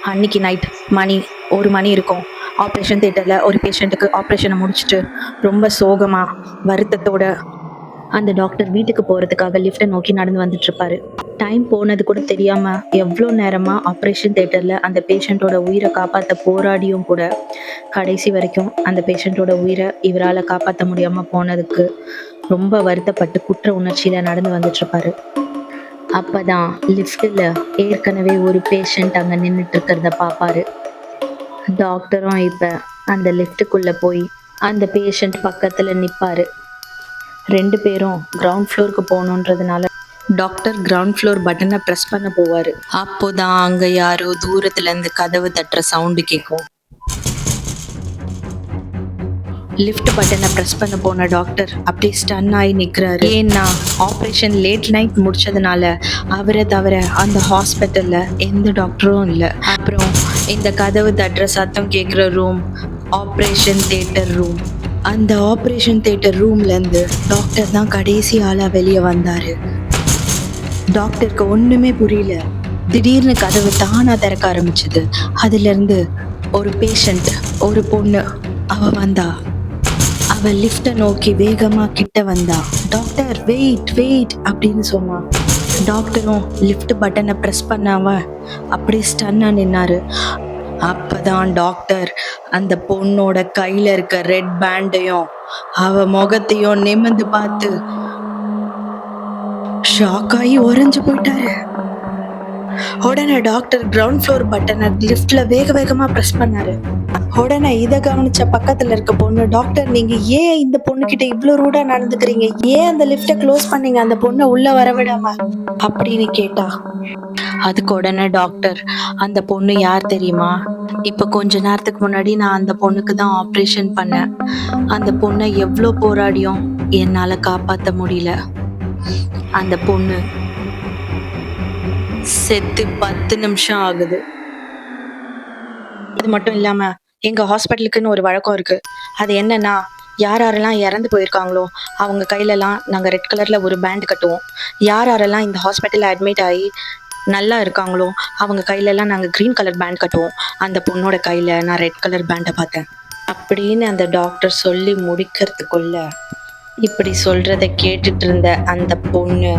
அன்னைக்கு நைட் மணி 1 மணி இருக்கும். ஆப்ரேஷன் தியேட்டரில் ஒரு பேஷண்ட்டுக்கு ஆப்ரேஷனை முடிச்சுட்டு ரொம்ப சோகமாக வருத்தத்தோட அந்த டாக்டர் வீட்டுக்கு போகிறதுக்காக லிஃப்ட்டை நோக்கி நடந்து வந்துட்டு இருப்பாரு. டைம் போனது கூட தெரியாம எவ்வளோ நேரமா ஆப்ரேஷன் தியேட்டர்ல அந்த பேஷண்ட்டோட உயிரை காப்பாற்ற போராடியும் கூட கடைசி வரைக்கும் அந்த பேஷண்ட்டோட உயிரை இவரால் காப்பாற்ற முடியாம போனதுக்கு ரொம்ப வருத்தப்பட்டு குற்ற உணர்ச்சியில நடந்து வந்துட்டு இருப்பாரு. அப்பதான் லிஃப்ட்டில் ஏற்கனவே ஒரு பேஷண்ட் அங்கே நின்றுட்டு இருக்கிறத பார்ப்பாரு. டாக்டரும் இப்போ அந்த லிஃப்ட்டுக்குள்ளே போய் அந்த பேஷண்ட் பக்கத்தில் நிற்பாரு. 2 பேரும் கிரவுண்ட் ஃப்ளோருக்கு போகணுன்றதுனால டாக்டர் கிரவுண்ட் ஃப்ளோர் பட்டனை ப்ரெஸ் பண்ண போவார். அப்போதான் அங்கே யாரோ தூரத்துலேருந்து கதவு தட்டுற சவுண்டு கேட்கும். லிஃப்ட் பட்டனை ப்ரெஸ் பண்ண போன டாக்டர் அப்படியே ஸ்டன் ஆகி நிற்கிறாரு. ஏன்னா ஆப்ரேஷன் லேட் நைட் முடிச்சதுனால அவரை தவிர அந்த ஹாஸ்பிட்டலில் எந்த டாக்டரும் இல்லை. அப்புறம் இந்த கதவு தட்டுற சத்தம் கேட்குற ரூம் ஆப்ரேஷன் தியேட்டர் ரூம். அந்த ஆப்ரேஷன் தியேட்டர் ரூம்லேருந்து டாக்டர் தான் கடைசி ஆளாக வெளியே வந்தார். டாக்டருக்கு ஒன்றுமே புரியல. திடீர்னு கதவு தானாக திறக்க ஆரம்பிச்சது. அதுலேருந்து ஒரு பேஷண்ட், ஒரு பொண்ணு அவள் வந்தா. அவள் லிஃப்ட்டை நோக்கி வேகமாக கிட்ட வந்தா. டாக்டர் வெயிட் வெயிட் அப்படின்னு சொன்னான். டாக்டரும் லிஃப்ட் பட்டனை ப்ரெஸ் பண்ணாம அப்படியே ஸ்டன்னாக நின்னாரு. அப்பதான் டாக்டர் அந்த பொண்ணோட கையில இருக்க ரெட் பேண்டையும் அவ முகத்தையும் நிமிர்ந்து பார்த்து ஷாக் ஆகி உறைஞ்சு போயிட்டாரு. உடனே டாக்டர் கிரவுண்ட் ஃப்ளோர் பட்டனை லிஃப்ட்ல வேக வேகமா ப்ரெஸ் பண்ணாரு. உடனே இதை கவனிச்ச பக்கத்துல இருக்க பொண்ணு, டாக்டர் நீங்க ஏன் இந்த பொண்ணு கிட்ட இவ்வளவு ரூடா நடந்துக்கிறீங்க, ஏன் அந்த லிஃப்ட்டை க்ளோஸ் பண்ணீங்க, அந்த பொண்ணை உள்ள வரவிடாம அப்படின்னு கேட்டா. அதுக்கு உடனே டாக்டர், அந்த பொண்ணு யார் தெரியுமா, இப்ப கொஞ்ச நேரத்துக்கு முன்னாடி நான் அந்த பொண்ணுக்கு தான் ஆப்ரேஷன் பண்ணேன். அந்த பொண்ணை எவ்வளோ போராடியும் என்னால காப்பாற்ற முடியல. அந்த பொண்ணு செத்து 10 நிமிஷம் ஆகுது. அது மட்டும் இல்லாம எங்க ஹாஸ்பிட்டலுக்குன்னு ஒரு வழக்கம் இருக்கு. அது என்னன்னா, யாரெல்லாம் இறந்து போயிருக்காங்களோ அவங்க கையிலலாம் நாங்கள் ரெட் கலரில் ஒரு பேண்ட் கட்டுவோம். யாரெல்லாம் இந்த ஹாஸ்பிட்டலில் அட்மிட் ஆகி நல்லா இருக்காங்களோ அவங்க கையிலலாம் நாங்கள் க்ரீன் கலர் பேண்ட் கட்டுவோம். அந்த பொண்ணோட கையில் நான் ரெட் கலர் பேண்டை பார்த்தேன் அப்படின்னு அந்த டாக்டர் சொல்லி முடிக்கிறதுக்குள்ள இப்படி சொல்கிறத கேட்டுட்டு இருந்த அந்த பொண்ணு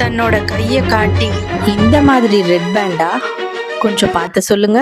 தன்னோட கையை காட்டி, இந்த மாதிரி ரெட் பேண்டா, கொஞ்சம் பார்த்து சொல்லுங்க.